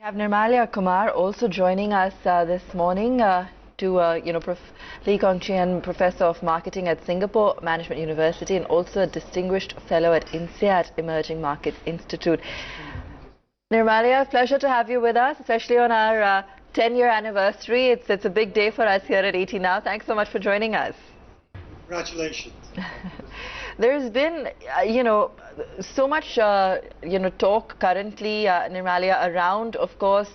We have Nirmalya Kumar also joining us this morning Lee Kong Chian, Professor of Marketing at Singapore Management University and also a distinguished fellow at INSEAD Emerging Markets Institute. Nirmalya, pleasure to have you with us, especially on our 10-year anniversary. It's a big day for us here at ET Now. Thanks so much for joining us. Congratulations. There's been, so much, talk currently, Nirmalya, around, of course,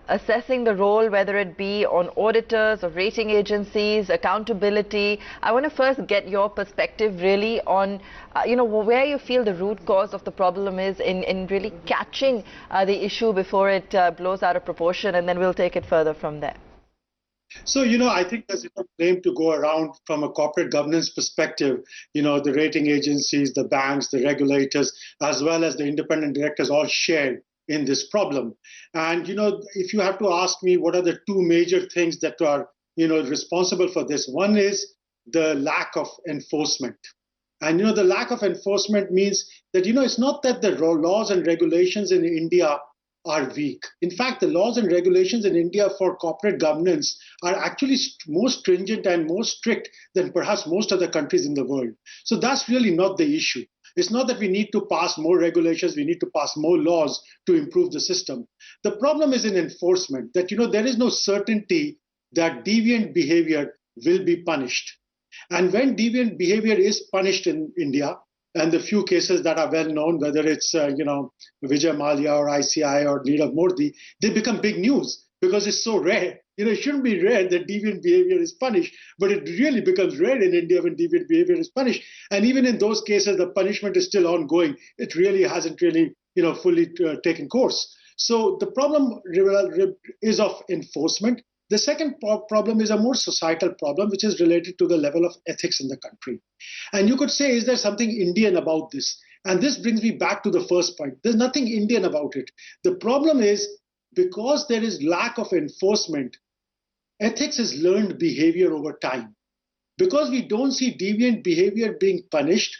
assessing the role, whether it be on auditors or rating agencies, accountability. I want to first get your perspective really on, where you feel the root cause of the problem is in really catching the issue before it blows out of proportion, and then we'll take it further from there. So, I think there's enough blame to go around from a corporate governance perspective. The rating agencies, the banks, the regulators, as well as the independent directors all share in this problem. And, if you have to ask me what are the two major things that are, responsible for this, one is the lack of enforcement. And, the lack of enforcement means that, it's not that the laws and regulations in India are weak. In fact, the laws and regulations in India for corporate governance are actually more stringent and more strict than perhaps most other countries in the world. So that's really not the issue. It's not that we need to pass more regulations, we need to pass more laws to improve the system. The problem is in enforcement, that there is no certainty that deviant behavior will be punished. And when deviant behavior is punished in India, and the few cases that are well known, whether it's Vijay Mallya or ICI or Nirav Modi, they become big news because it's so rare. It shouldn't be rare that deviant behavior is punished, but it really becomes rare in India when deviant behavior is punished. And even in those cases, the punishment is still ongoing. It really hasn't fully taken course. So the problem is of enforcement. The second problem is a more societal problem, which is related to the level of ethics in the country. And you could say, is there something Indian about this? And this brings me back to the first point. There's nothing Indian about it. The problem is, because there is lack of enforcement, ethics is learned behavior over time. Because we don't see deviant behavior being punished,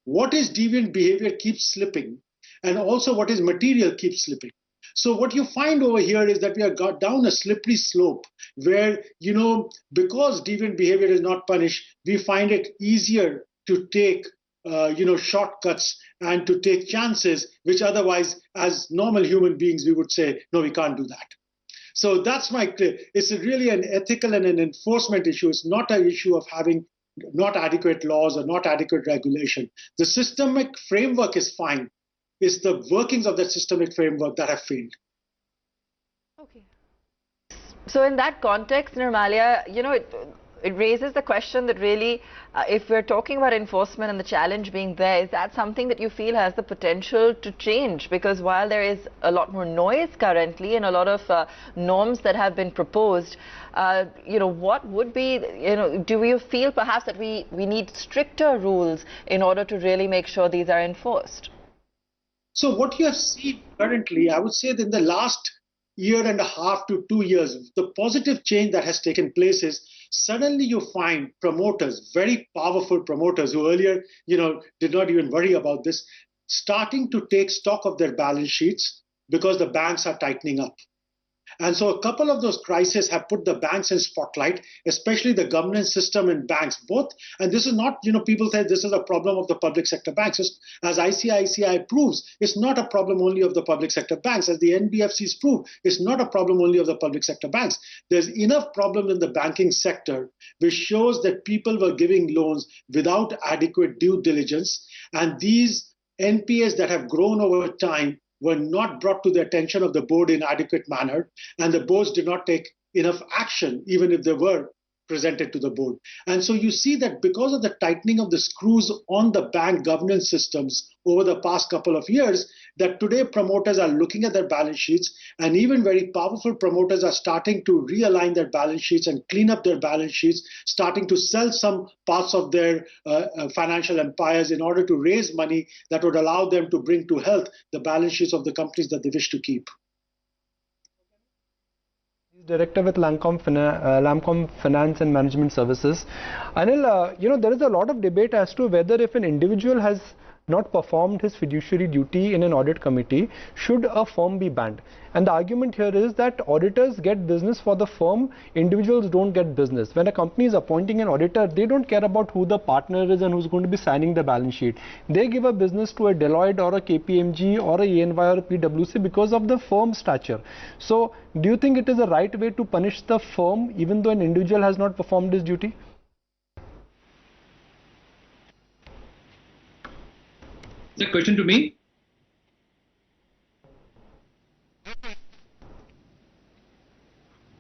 what is deviant behavior keeps slipping, and also what is material keeps slipping. So what you find over here is that we are got down a slippery slope where, because deviant behavior is not punished, we find it easier to take, shortcuts and to take chances, which otherwise, as normal human beings, we would say, no, we can't do that. So that's it's really an ethical and an enforcement issue. It's not an issue of having not adequate laws or not adequate regulation. The systemic framework is fine. It's the workings of that systemic framework that have failed. Okay. So in that context, Nirmalya, it raises the question that really, if we're talking about enforcement and the challenge being there, is that something that you feel has the potential to change? Because while there is a lot more noise currently and a lot of norms that have been proposed, what would be, do you feel perhaps that we need stricter rules in order to really make sure these are enforced? So what you have seen currently, I would say that in the last year and a half to 2 years, the positive change that has taken place is suddenly you find promoters, very powerful promoters who earlier, did not even worry about this, starting to take stock of their balance sheets because the banks are tightening up. And so a couple of those crises have put the banks in spotlight, especially the governance system in banks, both. And this is not, people say this is a problem of the public sector banks. As ICICI proves, it's not a problem only of the public sector banks. As the NBFCs prove, it's not a problem only of the public sector banks. There's enough problem in the banking sector, which shows that people were giving loans without adequate due diligence. And these NPAs that have grown over time were not brought to the attention of the board in adequate manner, and the boards did not take enough action, even if they were presented to the board. And so you see that because of the tightening of the screws on the bank governance systems over the past couple of years, that today promoters are looking at their balance sheets, and even very powerful promoters are starting to realign their balance sheets and clean up their balance sheets, starting to sell some parts of their financial empires in order to raise money that would allow them to bring to health the balance sheets of the companies that they wish to keep. Director with Lamcom Finance and Management Services. Anil, there is a lot of debate as to whether if an individual has not performed his fiduciary duty in an audit committee, should a firm be banned? And the argument here is that auditors get business for the firm, individuals don't get business. When a company is appointing an auditor, they don't care about who the partner is and who's going to be signing the balance sheet. They give a business to a Deloitte or a KPMG or a EY or a PwC because of the firm stature. So do you think it is a right way to punish the firm even though an individual has not performed his duty? Is that question to me?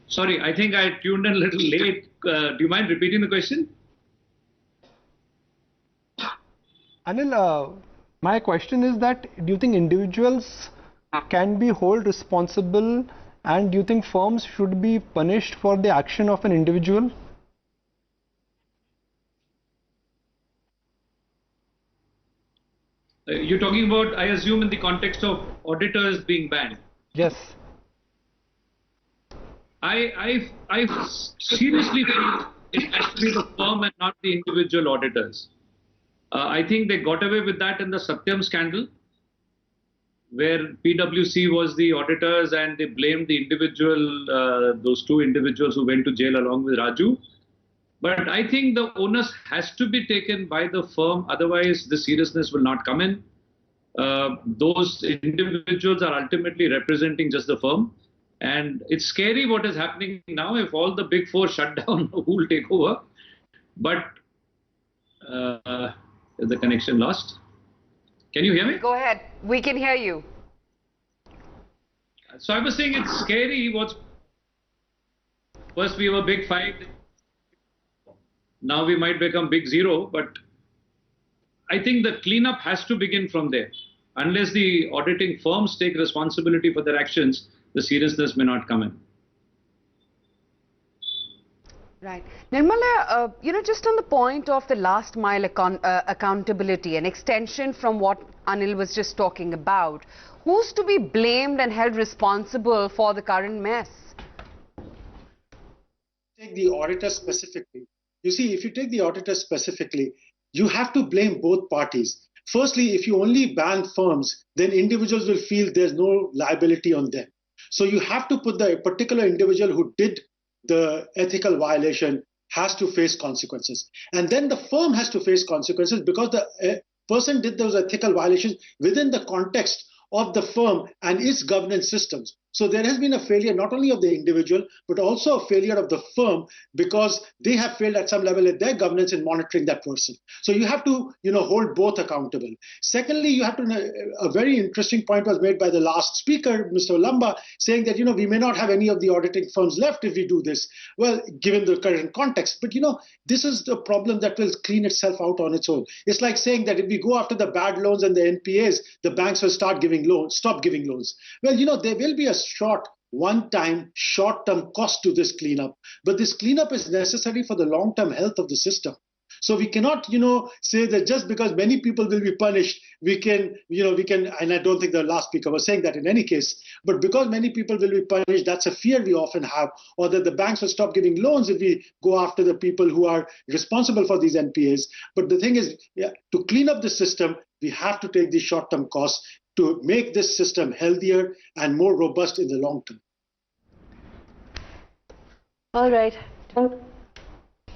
Sorry, I think I tuned in a little late. Do you mind repeating the question? Anil, my question is that do you think individuals can be held responsible, and do you think firms should be punished for the action of an individual? You're talking about, I assume, in the context of auditors being banned. Yes. I seriously feel it has to be the firm and not the individual auditors. I think they got away with that in the Satyam scandal, where PwC was the auditors and they blamed the individual, those two individuals who went to jail along with Raju. But I think the onus has to be taken by the firm, otherwise the seriousness will not come in. Those individuals are ultimately representing just the firm. And it's scary what is happening now. If all the big four shut down, who will take over? But is the connection lost? Can you hear me? Go ahead. We can hear you. So I was saying it's scary. First we were big five. Now we might become big zero. But I think the cleanup has to begin from there. Unless the auditing firms take responsibility for their actions, the seriousness may not come in. Right. Nirmalya, just on the point of the last mile accountability, an extension from what Anil was just talking about, who's to be blamed and held responsible for the current mess? Take the auditor specifically. You see, if you take the auditor specifically, you have to blame both parties. Firstly, if you only ban firms, then individuals will feel there's no liability on them. So you have to put the particular individual who did the ethical violation has to face consequences. And then the firm has to face consequences because the person did those ethical violations within the context of the firm and its governance systems. So there has been a failure not only of the individual, but also a failure of the firm because they have failed at some level in their governance in monitoring that person. So you have to, hold both accountable. Secondly, you have to, a very interesting point was made by the last speaker, Mr. Lamba, saying that, we may not have any of the auditing firms left if we do this. Well, given the current context, but, this is the problem that will clean itself out on its own. It's like saying that if we go after the bad loans and the NPAs, the banks will stop giving loans. Well, there will be a one-time, short-term cost to this cleanup. But this cleanup is necessary for the long-term health of the system. So we cannot, say that just because many people will be punished, we can, and I don't think the last speaker was saying that in any case, but because many people will be punished, that's a fear we often have, or that the banks will stop giving loans if we go after the people who are responsible for these NPAs. But the thing is, to clean up the system, we have to take these short-term costs to make this system healthier and more robust in the long term. All right.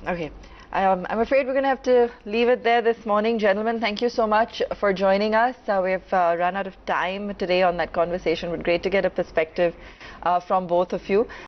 Okay. I'm afraid we're going to have to leave it there this morning. Gentlemen, thank you so much for joining us. We've run out of time today on that conversation, but great to get a perspective from both of you.